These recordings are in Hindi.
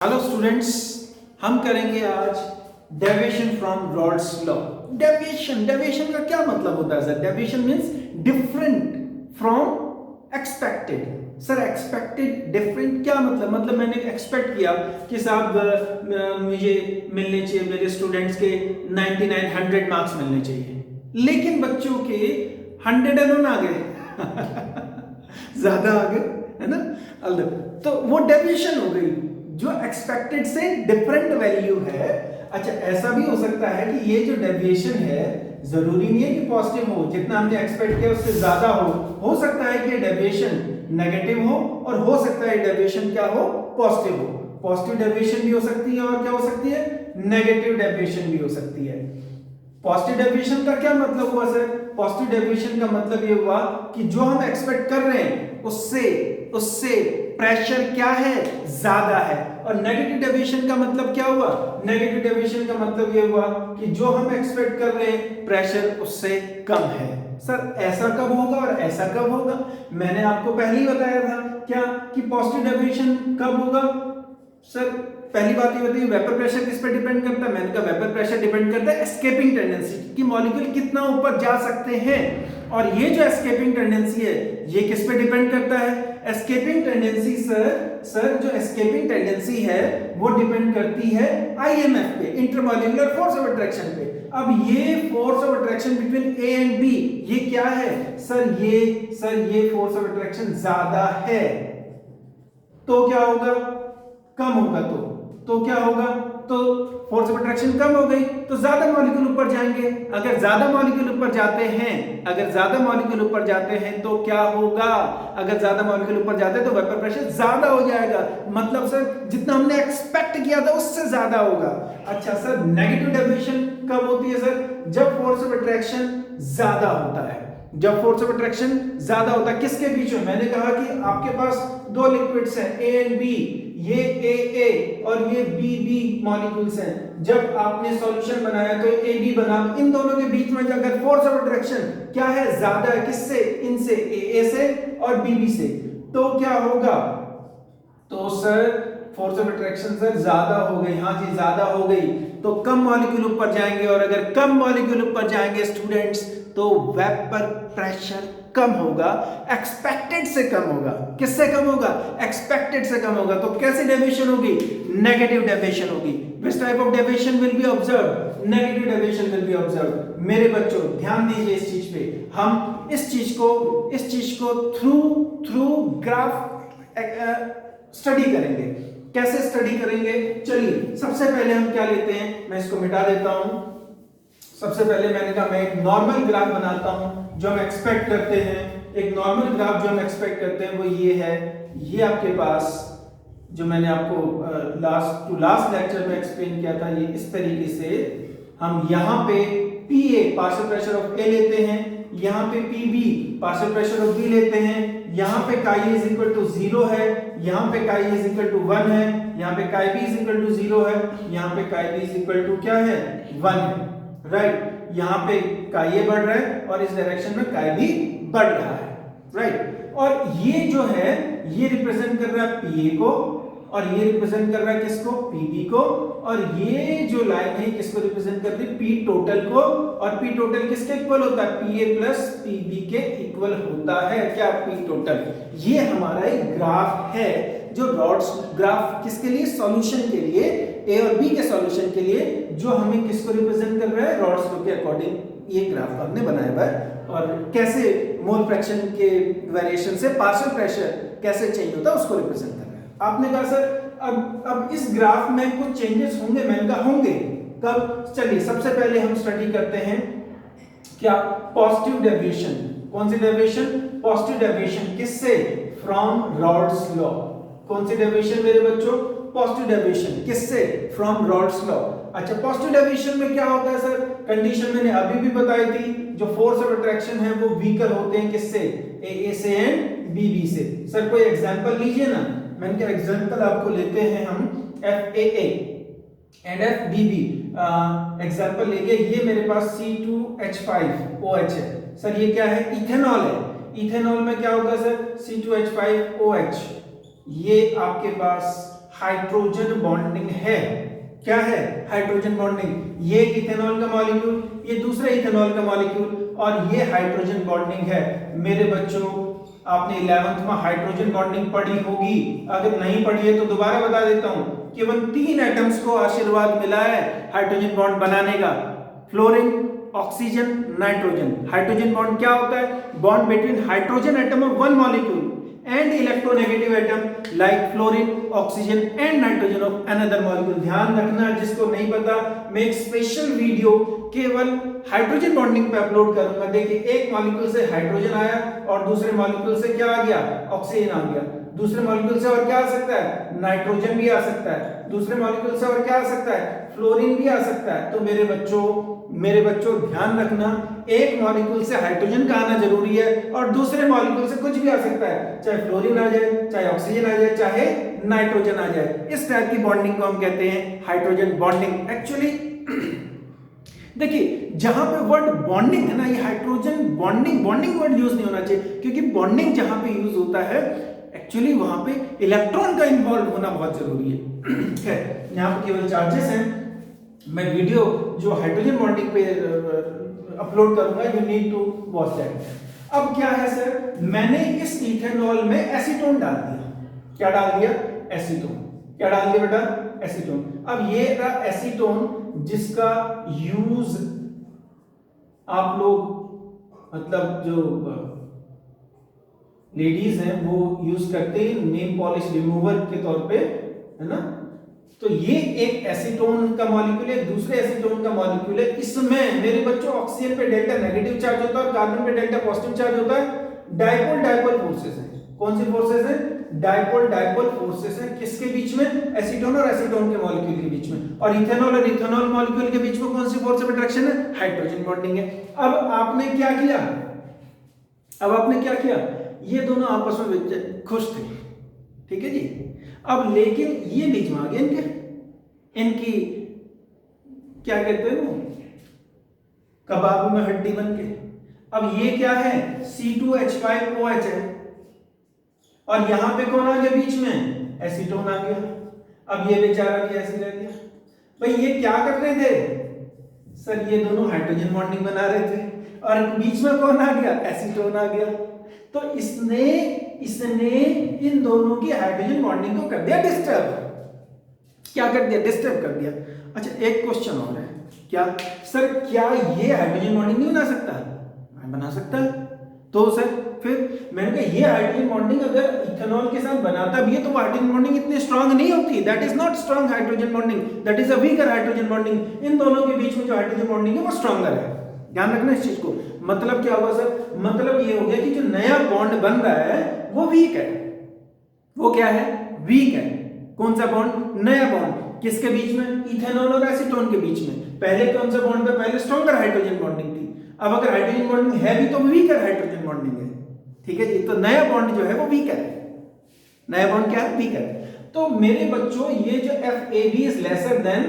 हेलो स्टूडेंट्स, हम करेंगे आज deviation from Raoult's law. Deviation का क्या मतलब होता है sir? Deviation means different from expected. Sir expected different क्या मतलब मैंने एक्सपेक्ट किया कि साहब मुझे मिलने चाहिए, मेरे स्टूडेंट्स के 99 100 मार्क्स मिलने चाहिए, लेकिन बच्चों के 101 आ गए ज्यादा आ गए, है ना? तो वो डेविएशन हो गई जो एक्सपेक्टेड से डिफरेंट वैल्यू है। अच्छा, ऐसा भी हो सकता है कि ये जो डेविएशन है जरूरी नहीं है कि पॉजिटिव हो, जितना हमने एक्सपेक्ट किया उससे ज्यादा हो सकता है कि डेविएशन नेगेटिव हो और हो सकता है डेविएशन क्या हो, पॉजिटिव हो। पॉजिटिव डेविएशन भी हो सकती है और क्या हो सकती है, नेगेटिव डेविएशन भी हो सकती है। पॉजिटिव डेविएशन का क्या मतलब हुआ सर? पॉजिटिव डेविएशन का मतलब ये हुआ कि जो हम एक्सपेक्ट कर रहे हैं उससे प्रेशर क्या है, ज्यादा है। और नेगेटिव डेविएशन का मतलब क्या हुआ? नेगेटिव डेविएशन का मतलब ये हुआ कि जो हम एक्सपेक्ट कर रहे हैं प्रेशर उससे कम है। सर ऐसा कब होगा और ऐसा कब होगा? मैंने आपको पहले ही बताया था क्या कि पॉजिटिव डेविएशन कब होगा। सर पहली बात ये बताइए, वेपर प्रेशर किस पे डिपेंड करता है? मैंने कहा वेपर प्रेशर डिपेंड करता है एस्केपिंग टेंडेंसी कि मॉलिक्यूल कितना ऊपर जा सकते हैं। और ये जो एस्केपिंग टेंडेंसी है ये किस पे डिपेंड करता है? एस्केपिंग टेंडेंसी सर जो एस्केपिंग टेंडेंसी है वो डिपेंड करती है आईएमएफ पे, इंटरमॉलिक्यूलर फोर्स ऑफ अट्रैक्शन पे। अब ये force of attraction between A and B ये क्या है सर? ये फोर्स ऑफ अट्रैक्शन ज्यादा है, तो क्या होगा? कम होगा तो क्या होगा? तो फोर्स ऑफ अट्रैक्शन कम हो गई तो ज्यादा मॉलिक्यूल ऊपर जाएंगे। अगर ज्यादा मॉलिक्यूल ऊपर जाते हैं तो क्या होगा? अगर ज्यादा मॉलिक्यूल ऊपर जाते हैं तो वेपर प्रेशर ज्यादा हो जाएगा। मतलब सर जितना हमने एक्सपेक्ट किया था उससे ज्यादा होगा। अच्छा सर, नेगेटिव डेविएशन कब होती है सर? जब फोर्स ऑफ अट्रैक्शन ज्यादा होता है। जब फोर्स ऑफ अट्रैक्शन ज्यादा होता है किसके बीच में? मैंने कहा कि आपके पास दो लिक्विड्स हैं ए एंड बी, ये ए और ये बी मॉलिक्यूल्स हैं। जब आपने सॉल्यूशन बनाया तो ए बी बना, इन दोनों के बीच में अगर फोर्स ऑफ अट्रैक्शन क्या है, ज्यादा है, किससे? इनसे, ए से और बी से, तो क्या होगा? तो sir force of attraction sir ज्यादा हो गई। हाँ जी, ज्यादा हो गई तो कम मॉलिक्यूल ऊपर जाएंगे, और अगर कम मॉलिक्यूल ऊपर जाएंगे स्टूडेंट्स तो वेपर प्रेशर कम होगा, एक्सपेक्टेड से कम होगा। किससे कम होगा? एक्सपेक्टेड से कम होगा। तो कैसी डेविएशन होगी? नेगेटिव डेविएशन होगी। Which type of deviation will be observe? Negative deviation will be observe. मेरे बच्चों ध्यान दीजिए इस चीज पे। हम इस चीज को थ्रू ग्राफ स्टडी करेंगे। कैसे स्टडी करेंगे? चलिए सबसे पहले हम क्या लेते हैं, मैं इसको मिटा देता हूं। सबसे पहले मैंने कहा मैं एक नॉर्मल ग्राफ बनाता हूं जो हम एक्सपेक्ट करते हैं। एक नॉर्मल ग्राफ जो हम एक्सपेक्ट करते हैं वो ये है। ये आपके पास जो मैंने आपको लास्ट लेक्चर में एक्सप्लेन किया था, ये इस तरीके से हम यहाँ पे PA partial pressure of A लेते हैं, यहाँ पे PB partial pressure of B लेते हैं, यहाँ पे काई इज इक्वल टू 0 है, यहाँ पे काई इज इक्वल टू 1 है, यहाँ पे काई बी इज इक्वल टू 0 है, यहाँ पे काई बी इज इक्वल टू क्या है, 1 है। राइट, यहाँ पे काई ए बढ़ रहा है और इस डायरेक्शन में काई बी बढ़ रहा है। राइट, और ये जो है ये रिप्रेजेंट कर रहा है पीए को, और ये रिप्रेजेंट कर रहा है किसको? पीबी को। और ये जो लाइन है किसको रिप्रेजेंट करती है? पी टोटल को। और पी टोटल किसके इक्वल होता है? पीए प्लस पीबी के इक्वल होता है क्या? P total. ये हमारा एक ग्राफ है जो रॉड्स ग्राफ किसके लिए? सॉल्यूशन के लिए, ए और बी के सॉल्यूशन के लिए, जो हमें किसको रिप्रेजेंट कर रहा है? रॉड्स लॉ के अकॉर्डिंग ये ग्राफ हमने बनाया हुआ है। और कैसे मोल फ्रैक्शन के वेरिएशन से पार्शियल प्रेशर कैसे चेंज होता है उसको रिप्रेजेंट कर रहा है। आपने कहा सर अब इस ग्राफ में कुछ चेंजेस होंगे? मैंने कहा होंगे। कब? चलिए सबसे पहले हम स्टडी करते हैं क्या? Positive deviation. कौन सी डेविएशन? Positive deviation. किससे? From Raoult's law. कौन सी डेविएशन मेरे बच्चों? Positive deviation. किससे? From Raoult's law. अच्छा, पॉजिटिव डेविएशन में क्या होता है सर? कंडीशन मैंने अभी भी बताई थी, जो फोर्स ऑफ अट्रैक्शन है वो वीकर होते हैं किससे? ए से एंड बी से। सर कोई एग्जांपल लीजिए ना। मैंने क्या एग्जांपल आपको लेते हैं हम FAA एंड FBB एग्जांपल लेंगे। ये मेरे पास C2H5OH है। सर ये क्या है? इथेनॉल है। इथेनॉल में क्या होगा सर? C2H5OH। ये आपके पास हाइड्रोजन बॉन्डिंग है। क्या है? Hydrogen bonding. ये इथेनॉल का मॉलिक्यूल, ये दूसरा इथेनॉल का मॉलिक्यूल, और ये हाइड्रोजन बॉन्डिंग है। मेरे बच्चों, आपने 11th में हाइड्रोजन बॉन्डिंग पढ़ी होगी, अगर नहीं पढ़ी है तो दोबारा बता देता हूं। केवल 3 एटम्स को आशीर्वाद मिला है हाइड्रोजन बॉन्ड बनाने का, fluorine, oxygen, nitrogen. Hydrogen bond क्या होता है? Bond between hydrogen atom of one molecule and electronegative atom like fluorine, oxygen and nitrogen of another molecule। ध्यान रखना, जिसको नहीं पता, मैं एक स्पेशल वीडियो केवल हाइड्रोजन बॉन्डिंग पे अपलोड करूंगा। देखिए, एक मॉलिक्यूल से हाइड्रोजन आया और दूसरे मॉलिक्यूल से क्या आ गया? ऑक्सीजन आ गया। दूसरे मॉलिक्यूल से और क्या आ सकता है? नाइट्रोजन भी आ सकता है। दूसरे मॉलिक्यूल से और क्या आ सकता है? फ्लोरीन भी आ सकता है। तो मेरे बच्चों ध्यान रखना, एक मॉलिक्यूल से हाइड्रोजन का आना जरूरी है और दूसरे मॉलिक्यूल से कुछ भी आ सकता है, चाहे फ्लोरीन आ जाए, चाहे ऑक्सीजन आ जाए, चाहे नाइट्रोजन आ जाए। इस टाइप की बॉन्डिंग को हम कहते हैं हाइड्रोजन बॉन्डिंग। एक्चुअली देखिए, जहां पे वर्ड बॉन्डिंग है ना, ये हाइड्रोजन बॉन्डिंग वर्ड यूज नहीं होना चाहिए, क्योंकि बॉन्डिंग जहां पे यूज होता है एक्चुअली वहां पे इलेक्ट्रॉन का इन्वॉल्व होना बहुत जरूरी है। यहाँ पे केवल चार्जेस हैं। मैं वीडियो जो हाइड्रोजन बॉन्डिंग पे अपलोड करूंगा, you need to watch that. अब क्या है सर, मैंने इस इथेनॉल में एसीटोन डाल दिया। क्या डाल दिया? एसीटोन। क्या डाल दिया बेटा? एसीटोन। अब ये रहा एसीटोन, जिसका यूज आप लोग, मतलब जो लेडीज हैं वो यूज करते हैं नेल पॉलिश रिमूवर के तौर पे, है ना। तो ये एक एसीटोन का मॉलिक्यूल है, दूसरे एसीटोन का मॉलिक्यूल है। इसमें मेरे बच्चों ऑक्सीजन पे डेल्टा नेगेटिव चार्ज होता है और कार्बन पे डेल्टा पॉजिटिव चार्ज होता है। डाइपोल फोर्सेस हैं। कौन सी फोर्सेस हैं? डाइपोल फोर्सेस हैं। किसके बीच में? एसीटोन और एसीटोन के मॉलिक्यूल के बीच में। और इथेनॉल और इथेनॉल मॉलिक्यूल के बीच में कौन सी फोर्स ऑफ अट्रैक्शन है? हाइड्रोजन बॉन्डिंग है। अब आपने क्या किया? ये दोनों आपस में खुश थे, ठीक है जी। अब लेकिन ये बीच में आ गए इनकी क्या कहते हैं वो, कबाब में हड्डी बन के। अब ये क्या है? C2H5OH है, और यहां पे कौन आ गया बीच में? एसीटोन आ गया। अब ये बेचारा भी ऐसे रह गया। भाई ये क्या कर रहे थे सर? ये दोनों हाइड्रोजन बॉन्डिंग बना रहे थे और बीच में कौन आ गया? एसीटोन आ गया। तो इसने इन दोनों की हाइड्रोजन बॉन्डिंग को कर दिया डिस्टर्ब। क्या कर दिया? डिस्टर्ब कर दिया। अच्छा, एक क्वेश्चन और है, क्या सर, क्या ये हाइड्रोजन बॉन्डिंग नहीं बना सकता? बना सकता है। तो सर फिर मैंने कहा, ये हाइड्रोजन बॉन्डिंग अगर इथेनॉल के साथ बनाता भी है तो हाइड्रोजन बॉन्डिंग इतनी स्ट्रांग नहीं होती। That is not strong hydrogen bonding, that is a weaker hydrogen bonding. इन दोनों के बीच में जो हाइड्रोजन बॉन्डिंग है वो स्ट्रांगर है। ध्यान रखना इस चीज को। मतलब क्या हुआ सर? मतलब ये हो गया कि जो नया बॉन्ड बन रहा है वो वीक है। वो क्या है? वीक है। कौन सा बॉन्ड? नया बॉन्ड। किसके बीच में? इथेनॉल और एसीटोन के बीच में। पहले कौन सा बॉन्ड था? पहले स्ट्रॉन्गर हाइड्रोजन बॉन्डिंग थी। अब अगर हाइड्रोजन बॉन्डिंग है भी तो वीकर हाइड्रोजन बॉन्डिंग है, ठीक है जी। तो नया बॉन्ड जो है वो वीकर है। नया बॉन्ड क्या है? वीकर है। तो मेरे बच्चों, ये जो FAB is lesser than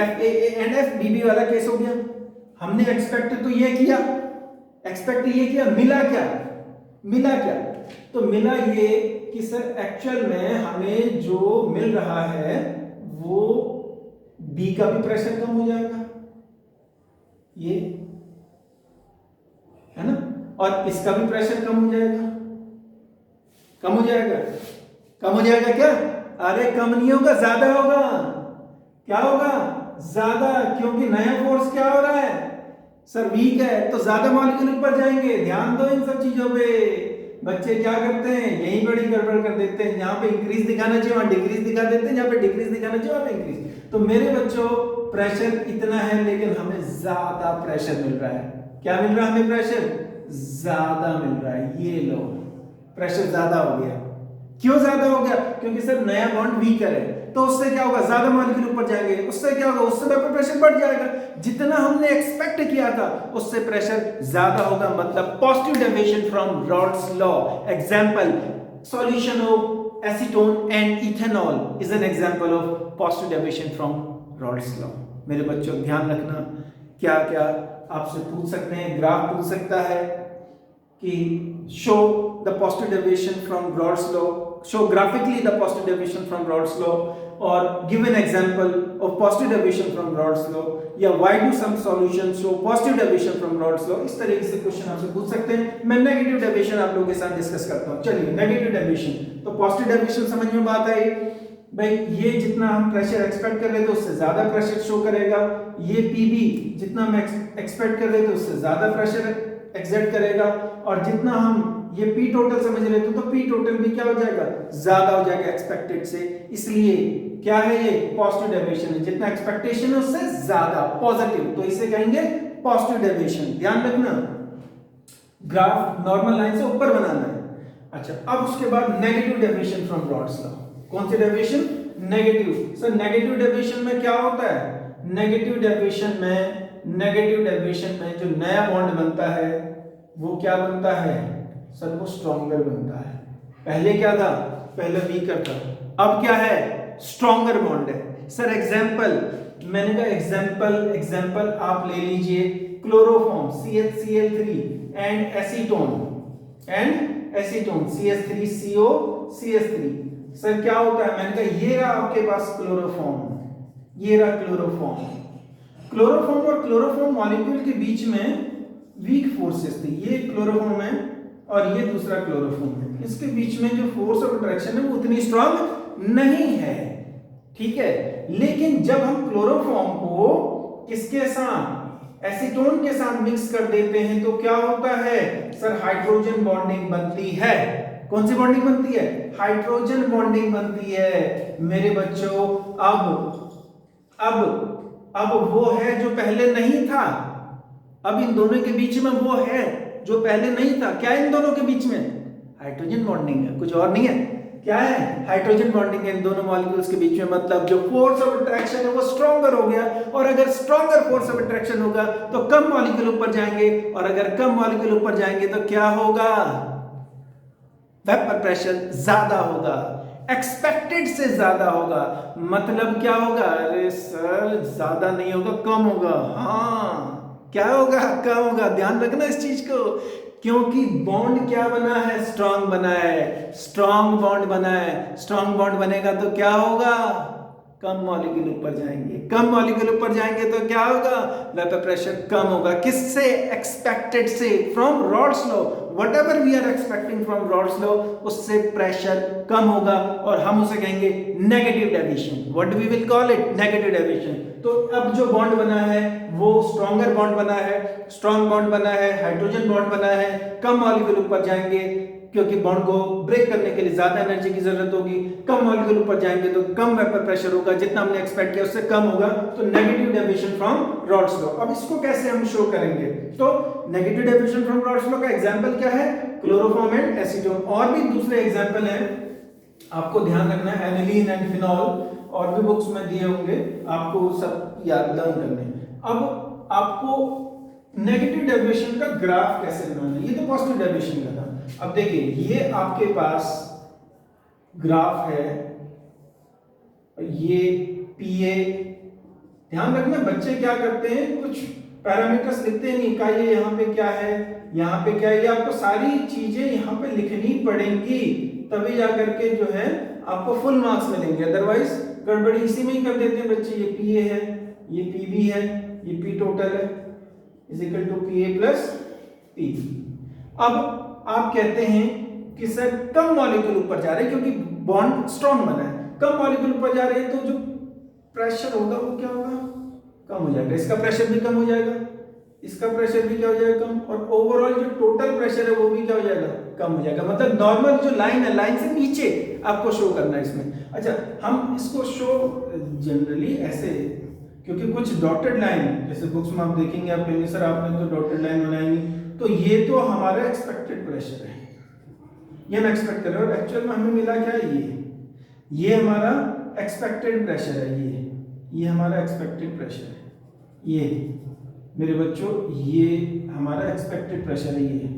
FAA and FBB वाला केस हो गया। हमने एक्सपेक्ट तो ये किया, मिला क्या? तो मिला ये कि सर एक्चुअल में हमें जो मिल रहा है वो B का भी प्रेशर कम हो जाएगा, ये है ना, और इसका भी प्रेशर कम हो जाएगा। क्या? अरे कम नहीं होगा, ज्यादा होगा। क्या होगा? ज्यादा, क्योंकि नया फोर्स क्या हो रहा है सर? वीक है, तो ज्यादा मॉलिक्यूल ऊपर जाएंगे। ध्यान दो इन सब चीजों पे। बच्चे क्या करते हैं? यही बड़ी गड़बड़ कर देते हैं। यहाँ पे इंक्रीज दिखाना चाहिए वहां डिक्रीज दिखा देते हैं, यहाँ पे डिक्रीज दिखाना चाहिए वहां पे इंक्रीज। तो मेरे बच्चों, प्रेशर इतना है लेकिन हमें ज्यादा प्रेशर मिल रहा है। क्या मिल रहा है हमें? प्रेशर ज्यादा मिल रहा है। ये लो, प्रेशर ज्यादा हो गया। क्यों ज्यादा हो गया? क्योंकि सर नया बॉन्ड वीकर है, तो उससे क्या होगा? ज्यादा मॉलिक्यूल ऊपर जाएंगे। उससे क्या होगा? उससे वेपर प्रेशर बढ़ जाएगा। जितना हमने एक्सपेक्ट किया था उससे प्रेशर ज्यादा होगा। मतलब positive deviation from Rawls law. Example, solution of acetone and ethanol is an example of positive deviation from Rawls law. मेरे बच्चों ध्यान रखना, क्या क्या आपसे पूछ सकते हैं, ग्राफ पूछ सकता है कि show the positive deviation from Raoult's law, show graphically the positive deviation from Raoult's law, और give an example of positive deviation from Raoult's law, या why do some solutions show positive deviation from Raoult's law. इस तरीके से क्वेश्चन आपसे पूछ सकते हैं। मैं नेगेटिव डेविएशन आप लोगों के साथ डिस्कस करता हूं। चलिए नेगेटिव डेविएशन, तो पॉजिटिव डेविएशन समझ में बात आई भाई, ये जितना हम प्रेशर एक्सपेक्ट कर रहे थे उससे ज्यादा प्रेशर शो करेगा, ये पीबी जितना हम एक्सपेक्ट कर रहे थे उससे ज्यादा प्रेशर एक्सर्ट करेगा, और जितना हम ये पी टोटल समझ रहे थे तो पी टोटल भी क्या हो जाएगा, ज्यादा हो जाएगा एक्सपेक्टेड से। इसलिए क्या है, ये पॉजिटिव डेविएशन है, जितना एक्सपेक्टेशन है उससे ज्यादा पॉजिटिव, तो इसे कहेंगे पॉजिटिव डेविएशन। ध्यान रखना, ग्राफ नॉर्मल लाइन से ऊपर बनाना है। अच्छा, अब उसके बाद negative deviation from Raoult's law. कौन सी deviation, negative. Sir negative deviation में क्या होता है, नेगेटिव डेविएशन में जो नया बॉन्ड बनता है वो क्या बनता है सर, वो स्ट्रॉन्गर बनता है। पहले क्या था, पहले वीकर था, अब क्या है, स्ट्रॉन्गर बॉन्ड है। सर एग्जांपल, मैंने कहा एग्जांपल आप ले लीजिए, chloroform CH3 and acetone CH3CO CH3। Sir क्या होता है, मैंने कहा ये रहा आपके पास क्लोरोफॉर्म, ये रहा क्लोरोफॉर्म और क्लोरोफॉर्म मॉलिक्यूल के बीच में वीक फोर्सेस थी। ये क्लोरोफॉर्म है और ये दूसरा क्लोरोफॉर्म है, इसके बीच में जो फोर्स ऑफ अट्रैक्शन है वो उतनी स्ट्रांग नहीं है, ठीक है। लेकिन जब हम क्लोरोफॉर्म को किसके साथ, एसीटोन के साथ मिक्स कर देते हैं तो क्या होता है सर, हाइड्रोजन बॉन्डिंग बनती है। कौन सी बॉन्डिंग बनती है, हाइड्रोजन बॉन्डिंग बनती है मेरे बच्चों। अब वो है जो पहले नहीं था, अब इन दोनों के बीच में वो है जो पहले नहीं था। क्या इन दोनों के बीच में, हाइड्रोजन बॉन्डिंग है, कुछ और नहीं है। क्या है, हाइड्रोजन बॉन्डिंग है इन दोनों मॉलिक्यूल्स के बीच में। मतलब जो फोर्स ऑफ अट्रैक्शन है वो स्ट्रॉन्गर हो गया, और अगर स्ट्रॉन्गर फोर्स ऑफ अट्रैक्शन होगा तो कम मॉलिक्यूल ऊपर जाएंगे, और अगर कम मॉलिक्यूल ऊपर जाएंगे तो क्या होगा, वेपर प्रेशर ज्यादा होगा, एक्सपेक्टेड से ज्यादा होगा। मतलब क्या होगा, अरे सर ज्यादा नहीं होगा, कम होगा। हाँ, क्या होगा, कम होगा। ध्यान रखना इस चीज को, क्योंकि बॉन्ड क्या बना है, स्ट्रॉन्ग बना है, स्ट्रॉन्ग बॉन्ड बना है। स्ट्रॉन्ग बॉन्ड बनेगा तो क्या होगा, कम मॉलिक्यूल ऊपर जाएंगे, कम मॉलिक्यूल ऊपर जाएंगे तो क्या होगा, वेपर प्रेशर कम होगा। किससे, एक्सपेक्टेड से, from Raoult's law. Whatever we are expecting from Raoult's law, उससे प्रेशर कम होगा, और हम उसे कहेंगे negative deviation. What we will call it, negative deviation. तो अब जो बॉन्ड बना है वो स्ट्रॉन्गर बॉन्ड बना है, स्ट्रॉन्ग बॉन्ड बना है, हाइड्रोजन बॉन्ड बना है। कम मॉलिक्यूल ऊपर जाएंगे क्योंकि बॉन्ड को ब्रेक करने के लिए ज्यादा एनर्जी की जरूरत होगी। कम मॉलिक्यूल ऊपर जाएंगे तो कम वेपर प्रेशर होगा, जितना हमने एक्सपेक्ट किया उससे कम होगा। तो negative deviation from Raoult's law. अब इसको कैसे हम शो करेंगे, तो negative deviation from Raoult's law का एग्जांपल क्या है, क्लोरोफॉर्म एंड एसीटोन। और भी दूसरे एग्जांपल हैं, आपको ध्यान रखना है, एनिलीन एंड फिनॉल, और भी बुक्स में दिए होंगे, आपको सब याद लर्न करने। अब आपको नेगेटिव डेविएशन का ग्राफ कैसे बनाना है, ये तो पॉजिटिव डेविएशन का था। अब देखिए, ये आपके पास ग्राफ है, ये पीए। ध्यान रखना, बच्चे क्या करते हैं, कुछ पैरामीटर्स लिखते नहीं, का ये यहाँ पे क्या है, यहाँ पे क्या है, ये आपको सारी चीजें यहाँ पे लिखनी पड़ेंगी, तभी जाकर के जो है आपको फुल मार्क्स मिलेंगे। अदरवाइज गड़बड़ी इसी में ही कर देते हैं बच्चे। ये पीए है, ये पीबी है, ये पी टोटल है, is equal to PA plus P. अब आप कहते हैं कि सर कम मॉलिक्यूल ऊपर जा रहे हैं क्योंकि बॉन्ड स्ट्रॉन्ग बना है, कम मॉलिक्यूल ऊपर जा रहे हैं तो जो प्रेशर होगा वो क्या होगा, कम हो जाएगा। इसका प्रेशर भी कम हो जाएगा, इसका प्रेशर भी क्या हो जाएगा, कम, और ओवरऑल जो टोटल प्रेशर है वो भी क्या हो जाएगा, कम हो जाएगा। मतलब नॉर्मल जो लाइन है, लाइन से नीचे आपको शो करना है इसमें। अच्छा, हम इसको शो जनरली ऐसे, क्योंकि कुछ डॉटेड लाइन, जैसे बुक्स में आप देखेंगे, आप कहेंगे सर आपने तो डॉटेड लाइन बनाई नहीं, तो ये तो हमारा एक्सपेक्टेड प्रेशर है, ये हम एक्सपेक्ट कर रहे हैं, और एक्चुअल में हमें मिला क्या है, ये हमारा एक्सपेक्टेड प्रेशर है, ये हमारा एक्सपेक्टेड प्रेशर है, ये मेरे बच्चों ये हमारा एक्सपेक्टेड प्रेशर है, ये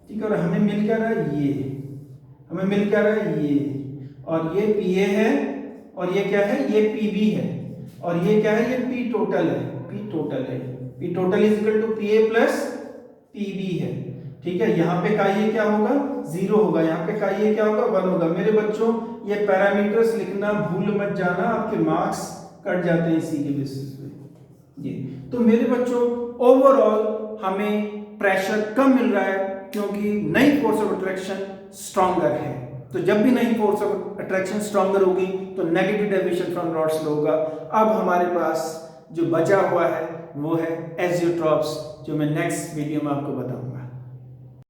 ठीक है। और हमें मिल क्या रहा है, ये हमें मिल क्या रहा है, ये, और ये पीए है, और ये क्या है, ये पीबी है, और ये क्या है, ये पी टोटल है, पी टोटल है, P total is equal to PA plus PB है, ठीक है। यहाँ पे का ये क्या होगा, 0 होगा, यहाँ पे का ये क्या होगा, 1 होगा। मेरे बच्चों ये पैरामीटर्स लिखना भूल मत जाना, आपके मार्क्स कट जाते हैं इसी के बेसिस पे जी। तो मेरे बच्चों ओवरऑल हमें प्रेशर कम मिल रहा है क्योंकि नई फोर्स ऑफ अट्रैक्शन स्ट्रॉन्गर है। तो जब भी नई फोर्स ऑफ अट्रैक्शन स्ट्रॉन्गर होगी तो negative deviation from rod slow होगा। अब हमारे पास जो बचा हुआ है वो है एजियोट्रॉप्स, जो मैं नेक्स्ट वीडियो में आपको बताऊंगा।